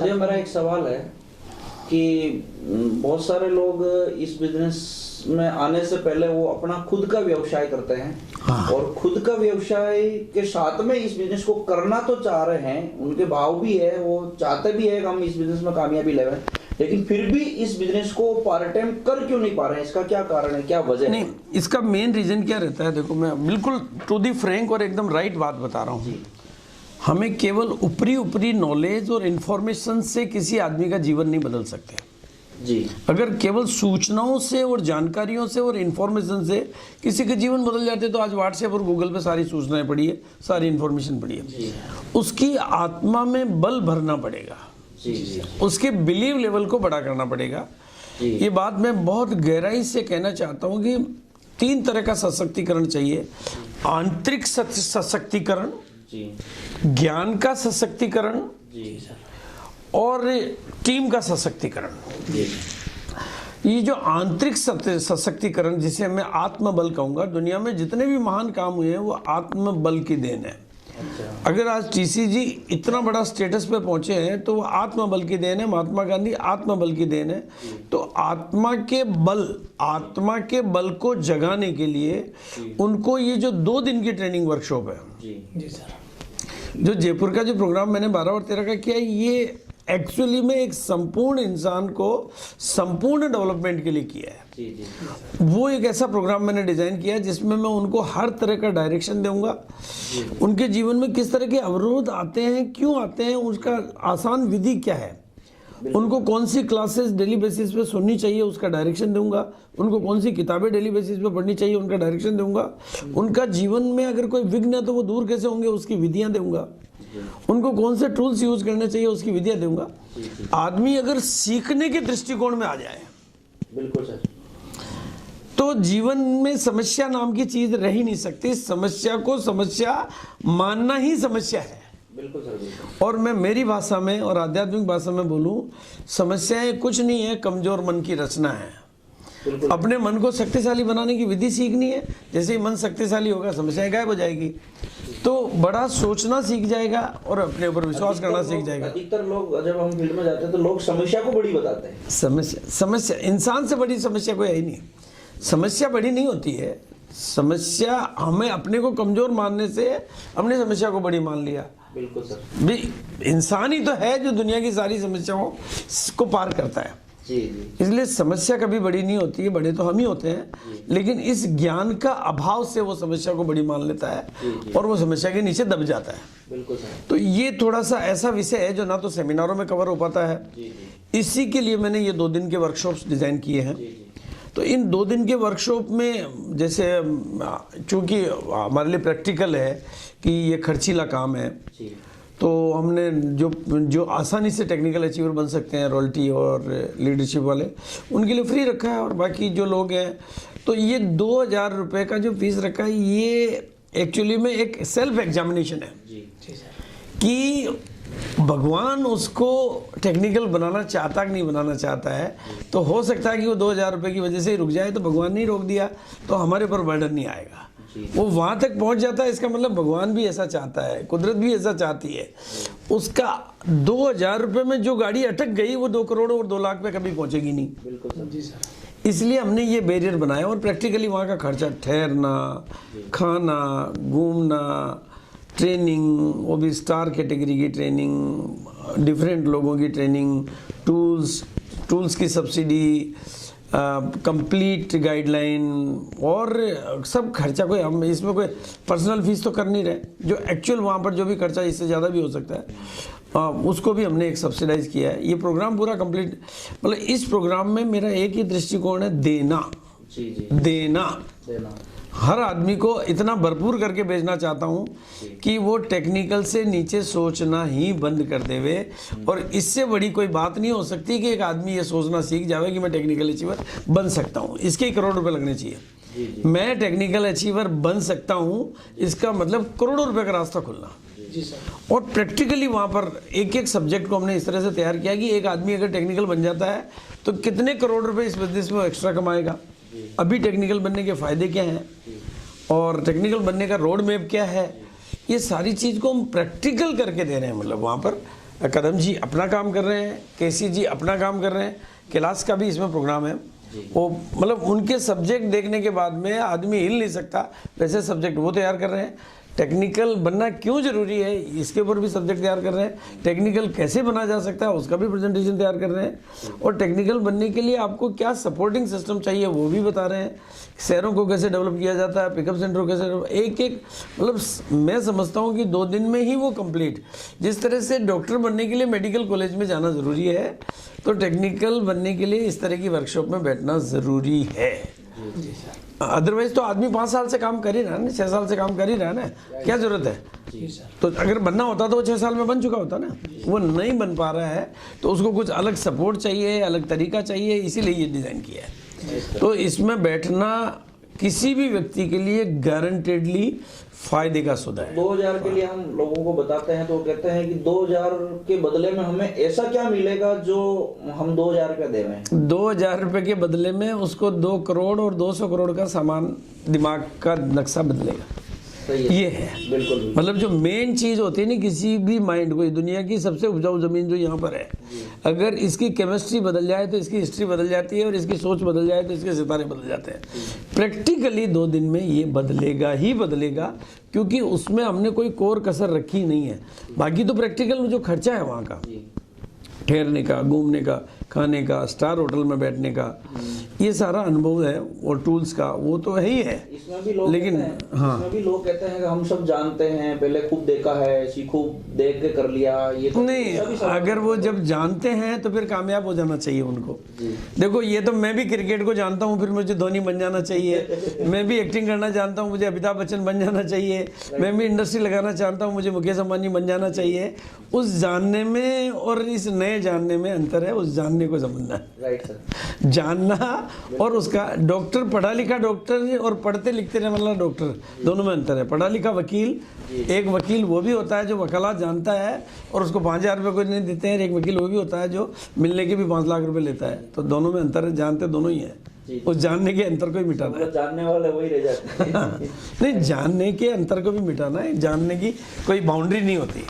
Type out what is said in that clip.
मुझे मेरा एक सवाल है कि बहुत सारे लोग इस बिजनेस में आने से पहले वो अपना खुद का व्यवसाय करते हैं। हाँ। और खुद का व्यवसाय के साथ में इस बिजनेस को करना तो चाह रहे हैं, उनके भाव भी है, वो चाहते भी है कि हम इस बिजनेस में कामयाबी लें, लेकिन फिर भी इस बिजनेस को पार्ट टाइम कर क्यों नहीं पा रहे हैं? इसका क्या कारण है, क्या वजह है? नहीं, इसका मेन रीजन क्या रहता है, देखो मैं बिल्कुल टू दी फ्रैंक और एकदम राइट बात बता रहा हूँ। हमें केवल ऊपरी नॉलेज और इन्फॉर्मेशन से किसी आदमी का जीवन नहीं बदल सकते जी। अगर केवल सूचनाओं से और जानकारियों से और इन्फॉर्मेशन से किसी के जीवन बदल जाते तो आज व्हाट्सएप और गूगल पे सारी सूचनाएं पड़ी है, सारी इन्फॉर्मेशन पड़ी है। उसकी आत्मा में बल भरना पड़ेगा जी। उसके बिलीव लेवल को बड़ा करना पड़ेगा। ये बात मैं बहुत गहराई से कहना चाहता हूँ कि 3 तरह का सशक्तिकरण चाहिए। आंतरिक सशक्तिकरण, ज्ञान का सशक्तिकरण और टीम का सशक्तिकरण। ये जो आंतरिक सशक्तिकरण जिसे मैं आत्मबल कहूँगा, दुनिया में जितने भी महान काम हुए हैं वो आत्मबल की देन है। अगर आज टीसीजी इतना बड़ा स्टेटस पे पहुंचे हैं तो वो आत्मबल की देन है, महात्मा गांधी आत्मबल की देन है। तो आत्मा के बल को जगाने के लिए उनको ये जो 2 दिन की ट्रेनिंग वर्कशॉप है जी सर, जो जयपुर का जो प्रोग्राम मैंने 12 और 13 का किया है, ये एक्चुअली में एक संपूर्ण इंसान को संपूर्ण डेवलपमेंट के लिए किया है। वो एक ऐसा प्रोग्राम मैंने डिजाइन किया है जिसमें मैं उनको हर तरह का डायरेक्शन दूंगा। उनके जीवन में किस तरह के अवरोध आते हैं, क्यों आते हैं, उसका आसान विधि क्या है, उनको कौन सी क्लासेस डेली बेसिस पे सुननी चाहिए उसका डायरेक्शन दूंगा, उनको कौन सी किताबें डेली बेसिस पे पढ़नी चाहिए उनका डायरेक्शन दूंगा, उनका जीवन में अगर कोई विघ्न है तो वो दूर कैसे होंगे उसकी विधियां दूंगा, उनको कौन से टूल्स यूज करने चाहिए उसकी विधियां दूंगा। आदमी अगर सीखने के दृष्टिकोण में आ जाए, बिल्कुल सर, तो जीवन में समस्या नाम की चीज रह ही नहीं सकती। समस्या को समस्या मानना ही समस्या है। बिल्कुल सर, बिल्कुल। और मैं मेरी भाषा में और आध्यात्मिक भाषा में बोलूं, समस्याएं कुछ नहीं है, कमजोर मन की रचना है। अपने मन को शक्तिशाली बनाने की विधि सीखनी है। जैसे ही मन शक्तिशाली होगा समस्याएं गायब हो जाएगी, तो बड़ा सोचना सीख जाएगा और अपने ऊपर विश्वास करना सीख जाएगा। अधिकतर लोग जब हम फील्ड में जाते हैं तो लोग समस्या को बड़ी बताते हैं। समस्या इंसान से बड़ी समस्या कोई है ही नहीं। समस्या बड़ी नहीं होती है, समस्या हमें अपने को कमजोर मानने से हमने समस्या को बड़ी मान लिया। बिल्कुल सर, भी इंसान ही तो है जो दुनिया की सारी समस्याओं को पार करता है। जी। इसलिए समस्या कभी बड़ी नहीं होती है, बड़े तो हम ही होते हैं, लेकिन इस ज्ञान का अभाव से वो समस्या को बड़ी मान लेता है और वो समस्या के नीचे दब जाता है। बिल्कुल सर। तो ये थोड़ा सा ऐसा विषय है जो ना तो सेमिनारों में कवर हो पाता है। इसी के लिए मैंने ये 2 दिन के वर्कशॉप्स डिजाइन किए हैं। तो इन 2 दिन के वर्कशॉप में जैसे चूंकि हमारे लिए प्रैक्टिकल है कि ये खर्चीला काम है, तो हमने जो आसानी से टेक्निकल अचीवर बन सकते हैं, रॉयल्टी और लीडरशिप वाले, उनके लिए फ्री रखा है। और बाकी जो लोग हैं, तो ये 2000 रुपये का जो फीस रखा है, ये एक्चुअली में एक सेल्फ एग्जामिनेशन है कि भगवान उसको टेक्निकल बनाना चाहता कि नहीं बनाना चाहता है। तो हो सकता है कि वो 2000 रुपये की वजह से ही रुक जाए, तो भगवान नहीं रोक दिया तो हमारे ऊपर बर्डन नहीं आएगा। वो वहां तक पहुंच जाता है, इसका मतलब भगवान भी ऐसा चाहता है, कुदरत भी ऐसा चाहती है। उसका 2000 रुपये में जो गाड़ी अटक गई वो 2 करोड़ और 2 लाख पे कभी पहुंचेगी नहीं। बिल्कुल जी सर। इसलिए हमने ये बैरियर बनाया और प्रैक्टिकली वहाँ का खर्चा, ठहरना, खाना, घूमना, ट्रेनिंग, वो भी स्टार कैटेगरी की ट्रेनिंग, डिफरेंट लोगों की ट्रेनिंग, टूल्स की सब्सिडी, कंप्लीट गाइडलाइन और सब खर्चा। कोई हम इसमें कोई पर्सनल फीस तो कर नहीं रहे, जो एक्चुअल वहाँ पर जो भी खर्चा इससे ज़्यादा भी हो सकता है, उसको भी हमने एक सब्सिडाइज किया है। ये प्रोग्राम पूरा कंप्लीट, मतलब इस प्रोग्राम में मेरा एक ही दृष्टिकोण है, देना। देना हर आदमी को इतना भरपूर करके भेजना चाहता हूँ कि वो टेक्निकल से नीचे सोचना ही बंद कर देवे। और इससे बड़ी कोई बात नहीं हो सकती कि एक आदमी ये सोचना सीख जावे कि मैं टेक्निकल अचीवर बन सकता हूँ। इसके ही करोड़ रुपए लगने चाहिए। मैं टेक्निकल अचीवर बन सकता हूँ, इसका मतलब करोड़ों रुपए का रास्ता खुलना। और प्रैक्टिकली वहाँ पर एक सब्जेक्ट को हमने इस तरह से तैयार किया कि एक आदमी अगर टेक्निकल बन जाता है तो कितने करोड़ रुपए इस बिजनेस में एक्स्ट्रा कमाएगा, अभी टेक्निकल बनने के फायदे क्या हैं और टेक्निकल बनने का रोड मैप क्या है, ये सारी चीज़ को हम प्रैक्टिकल करके दे रहे हैं। मतलब वहाँ पर कदम जी अपना काम कर रहे हैं, केसी जी अपना काम कर रहे हैं, कैलाश का भी इसमें प्रोग्राम है। वो मतलब उनके सब्जेक्ट देखने के बाद में आदमी हिल नहीं सकता, वैसे सब्जेक्ट वो तैयार कर रहे हैं। टेक्निकल बनना क्यों ज़रूरी है इसके ऊपर भी सब्जेक्ट तैयार कर रहे हैं। टेक्निकल कैसे बना जा सकता है उसका भी प्रेजेंटेशन तैयार कर रहे हैं। और टेक्निकल बनने के लिए आपको क्या सपोर्टिंग सिस्टम चाहिए वो भी बता रहे हैं। शहरों को कैसे डेवलप किया जाता है, पिकअप सेंटर को कैसे, एक एक मतलब मैं समझता हूँ कि 2 दिन में ही वो कंप्लीट। जिस तरह से डॉक्टर बनने के लिए मेडिकल कॉलेज में जाना ज़रूरी है, तो टेक्निकल बनने के लिए इस तरह की वर्कशॉप में बैठना ज़रूरी है। अदरवाइज तो आदमी 5 साल से काम कर ही रहा है ना, 6 साल से काम कर ही रहा है ना, क्या जरूरत है। तो अगर बनना होता तो वो 6 साल में बन चुका होता ना, वो नहीं बन पा रहा है तो उसको कुछ अलग सपोर्ट चाहिए, अलग तरीका चाहिए, इसीलिए ये डिज़ाइन किया है। तो इसमें बैठना किसी भी व्यक्ति के लिए गारंटेडली फायदे का सौदा है। 2000 के लिए हम लोगों को बताते हैं तो वो कहते हैं कि 2000 के बदले में हमें ऐसा क्या मिलेगा जो हम 2000 रुपया दे रहे हैं। 2000 रुपये के बदले में उसको 2 करोड़ और 200 करोड़ का सामान, दिमाग का नक्शा बदलेगा। ये है बिल्कुल। मतलब जो मेन चीज़ होती है ना किसी भी माइंड को, दुनिया की सबसे उपजाऊ ज़मीन जो यहाँ पर है, अगर इसकी केमिस्ट्री बदल जाए तो इसकी हिस्ट्री बदल जाती है, और इसकी सोच बदल जाए तो इसके सितारे बदल जाते हैं। प्रैक्टिकली 2 दिन में ये बदलेगा ही बदलेगा, क्योंकि उसमें हमने कोई कोर कसर रखी नहीं है। बाकी तो प्रैक्टिकल जो खर्चा है वहाँ का, ठहरने का, घूमने का, खाने का, स्टार होटल में बैठने का, ये सारा अनुभव है, और टूल्स का वो तो है ही है। इसमें भी लोग लेकिन हाँ, इसमें भी लोग कहते हैं कि हम सब जानते हैं, पहले खूब देखा है, खूब देख के कर लिया, ये तो नहीं, अगर वो जब जानते हैं तो फिर कामयाब हो जाना चाहिए उनको। देखो ये तो मैं भी क्रिकेट को जानता हूँ, फिर मुझे धोनी बन जाना चाहिए। मैं भी एक्टिंग करना जानता हूँ, मुझे अमिताभ बच्चन बन जाना चाहिए। मैं भी इंडस्ट्री लगाना चाहता हूँ, मुझे मुकेश अंबानी बन जाना चाहिए। उस जानने में और इस नए जानने में अंतर है। उस जानने को समझना है, राइट सर। जानना और उसका, डॉक्टर पढ़ा लिखा डॉक्टर और पढ़ते लिखते रहने वाला डॉक्टर, दोनों में अंतर है। पढ़ा लिखा वकील, एक वकील वो भी होता है जो वकालत जानता है और उसको 5000 रुपये कोई नहीं देते हैं। एक वकील वो भी होता है जो मिलने के भी 5 लाख रुपए लेता है। तो दोनों में अंतर है, जानते दोनों ही है। उस जानने के अंतर को ही मिटाना है। जानने वाले वही रह जाते हैं। नहीं, जानने के अंतर को भी मिटाना है। जानने की कोई बाउंड्री नहीं होती।